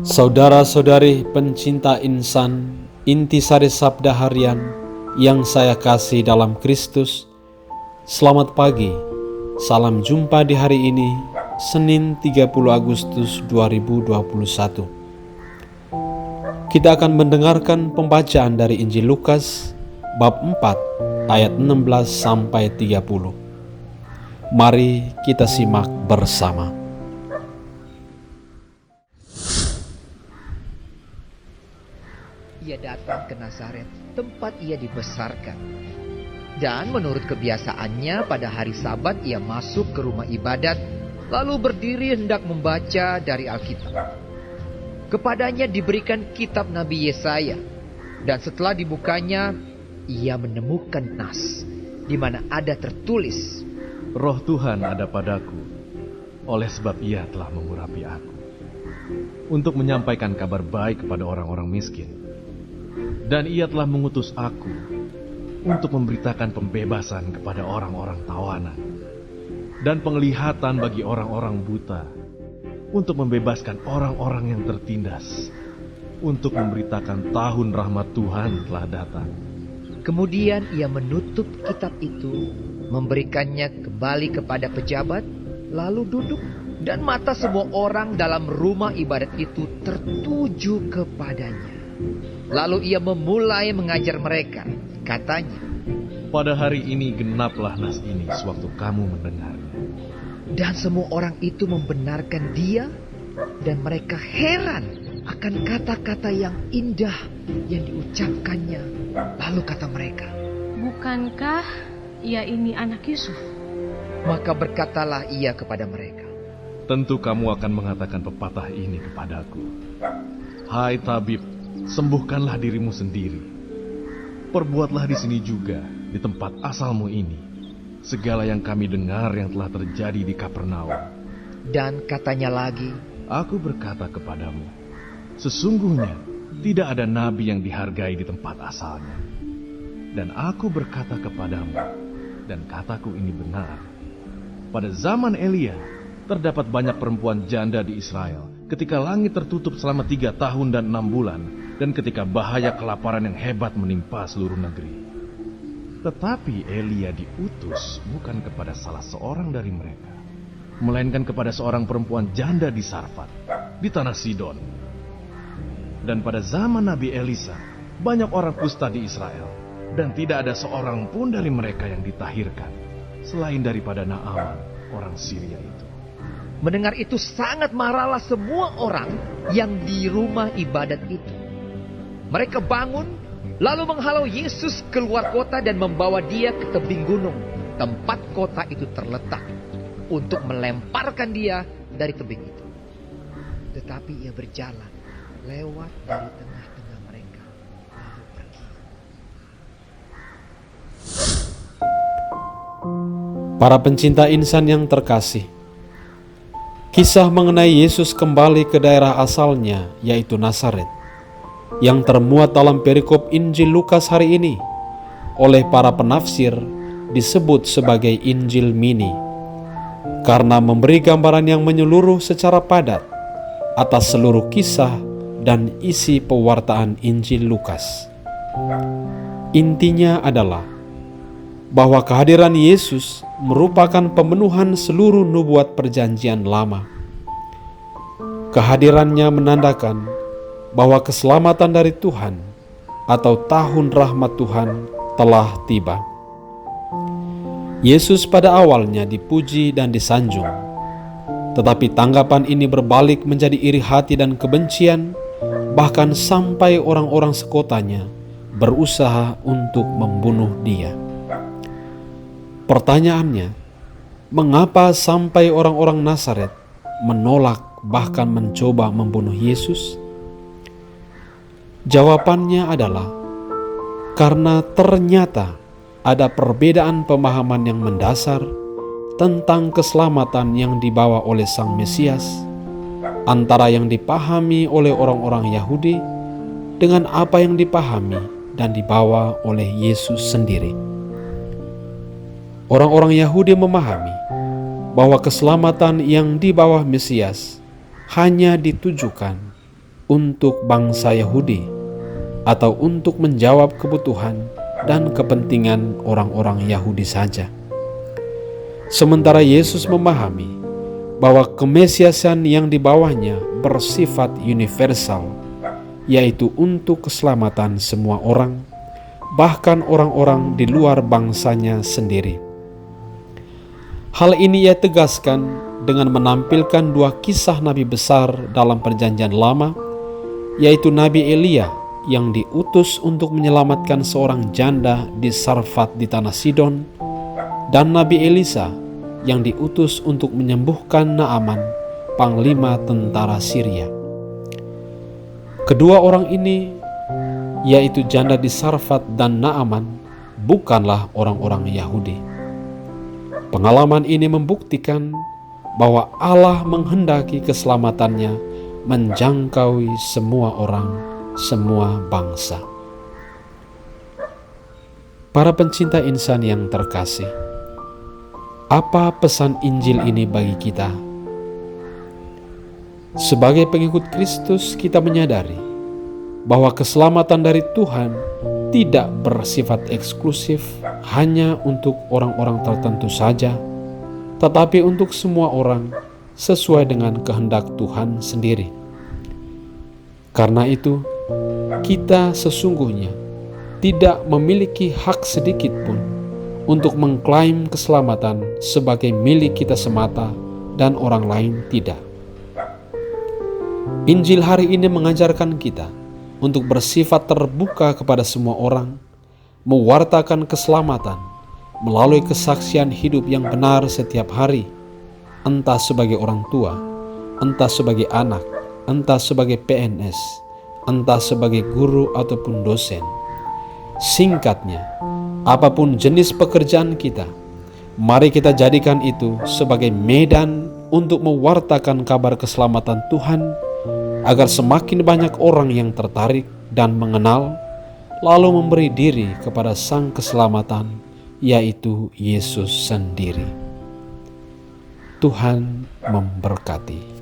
Saudara-saudari pencinta insan, intisari sabda harian yang saya kasih dalam Kristus, selamat pagi. Salam jumpa di hari ini, Senin 30 Agustus 2021. Kita akan mendengarkan pembacaan dari Injil Lukas bab 4 ayat 16 sampai 30. Mari kita simak bersama. Ia datang ke Nazaret, tempat ia dibesarkan. Dan menurut kebiasaannya pada hari Sabat ia masuk ke rumah ibadat, lalu berdiri hendak membaca dari Alkitab. Kepadanya diberikan kitab Nabi Yesaya, dan setelah dibukanya, ia menemukan nas, di mana ada tertulis, Roh Tuhan ada padaku, oleh sebab ia telah mengurapi aku, untuk menyampaikan kabar baik kepada orang-orang miskin. Dan ia telah mengutus aku untuk memberitakan pembebasan kepada orang-orang tawanan dan penglihatan bagi orang-orang buta, untuk membebaskan orang-orang yang tertindas, untuk memberitakan tahun rahmat Tuhan telah datang. Kemudian ia menutup kitab itu, memberikannya kembali kepada pejabat, lalu duduk, dan mata semua orang dalam rumah ibadat itu tertuju kepadanya. Lalu ia memulai mengajar mereka. Katanya, pada hari ini genaplah nas ini sewaktu kamu mendengarnya. dan semua orang itu membenarkan dia, dan mereka heran akan kata-kata yang indah yang diucapkannya. Lalu kata mereka, bukankah ia ini anak Yusuf? maka berkatalah ia kepada mereka, Tentu kamu akan mengatakan pepatah ini kepadaku. Hai tabib, sembuhkanlah dirimu sendiri. Perbuatlah di sini juga, di tempat asalmu ini, segala yang kami dengar yang telah terjadi di Kapernaum. dan katanya lagi, Aku berkata kepadamu, sesungguhnya tidak ada nabi yang dihargai di tempat asalnya. Dan aku berkata kepadamu, dan kataku ini benar, pada zaman Elia, terdapat banyak perempuan janda di Israel, ketika langit tertutup selama 3 tahun dan 6 bulan, dan ketika bahaya kelaparan yang hebat menimpa seluruh negeri. Tetapi Elia diutus bukan kepada salah seorang dari mereka, melainkan kepada seorang perempuan janda di Sarfat, di tanah Sidon. Dan pada zaman Nabi Elisa, banyak orang kusta di Israel, dan tidak ada seorang pun dari mereka yang ditahirkan, selain daripada Naaman, orang Syria itu. mendengar itu sangat marahlah semua orang yang di rumah ibadat itu. Mereka bangun, lalu menghalau Yesus keluar kota dan membawa dia ke tebing gunung, tempat kota itu terletak, untuk melemparkan dia dari tebing itu. Tetapi ia berjalan lewat dari tengah-tengah mereka, lalu pergi. Para pencinta insan yang terkasih, kisah mengenai Yesus kembali ke daerah asalnya, yaitu Nazaret, yang termuat dalam perikop Injil Lukas hari ini, oleh para penafsir disebut sebagai Injil mini, karena memberi gambaran yang menyeluruh secara padat atas seluruh kisah dan isi pewartaan Injil Lukas. Intinya adalah bahwa kehadiran Yesus merupakan pemenuhan seluruh nubuat perjanjian lama. Kehadirannya menandakan bahwa keselamatan dari Tuhan atau tahun rahmat Tuhan telah tiba. Yesus pada awalnya dipuji dan disanjung, tetapi tanggapan ini berbalik menjadi iri hati dan kebencian, bahkan sampai orang-orang sekotanya berusaha untuk membunuh dia. Pertanyaannya, mengapa sampai orang-orang Nazaret menolak bahkan mencoba membunuh Yesus? Jawabannya adalah karena ternyata ada perbedaan pemahaman yang mendasar tentang keselamatan yang dibawa oleh Sang Mesias antara yang dipahami oleh orang-orang Yahudi dengan apa yang dipahami dan dibawa oleh Yesus sendiri. Orang-orang Yahudi memahami bahwa keselamatan yang di bawah Mesias hanya ditujukan untuk bangsa Yahudi atau untuk menjawab kebutuhan dan kepentingan orang-orang Yahudi saja. Sementara Yesus memahami bahwa kemesiasan yang dibawanya bersifat universal, yaitu untuk keselamatan semua orang, bahkan orang-orang di luar bangsanya sendiri. Hal ini ia tegaskan dengan menampilkan dua kisah nabi besar dalam Perjanjian Lama, yaitu Nabi Elia yang diutus untuk menyelamatkan seorang janda di Sarfat di tanah Sidon, dan Nabi Elisa yang diutus untuk menyembuhkan Naaman, panglima tentara Syria. Kedua orang ini, yaitu janda di Sarfat dan Naaman, bukanlah orang-orang Yahudi. Pengalaman ini membuktikan bahwa Allah menghendaki keselamatannya menjangkau semua orang, semua bangsa. Para pencinta insan yang terkasih, apa pesan Injil ini bagi kita? Sebagai pengikut Kristus, kita menyadari bahwa keselamatan dari Tuhan tidak bersifat eksklusif hanya untuk orang-orang tertentu saja, tetapi untuk semua orang sesuai dengan kehendak Tuhan sendiri. Karena itu, kita sesungguhnya tidak memiliki hak sedikit pun untuk mengklaim keselamatan sebagai milik kita semata dan orang lain tidak. Injil hari ini mengajarkan kita untuk bersifat terbuka kepada semua orang, mewartakan keselamatan melalui kesaksian hidup yang benar setiap hari, entah sebagai orang tua, entah sebagai anak, entah sebagai PNS, entah sebagai guru ataupun dosen. Singkatnya, apapun jenis pekerjaan kita, mari kita jadikan itu sebagai medan untuk mewartakan kabar keselamatan Tuhan, agar semakin banyak orang yang tertarik dan mengenal, lalu memberi diri kepada Sang Keselamatan, yaitu Yesus sendiri. Tuhan memberkati.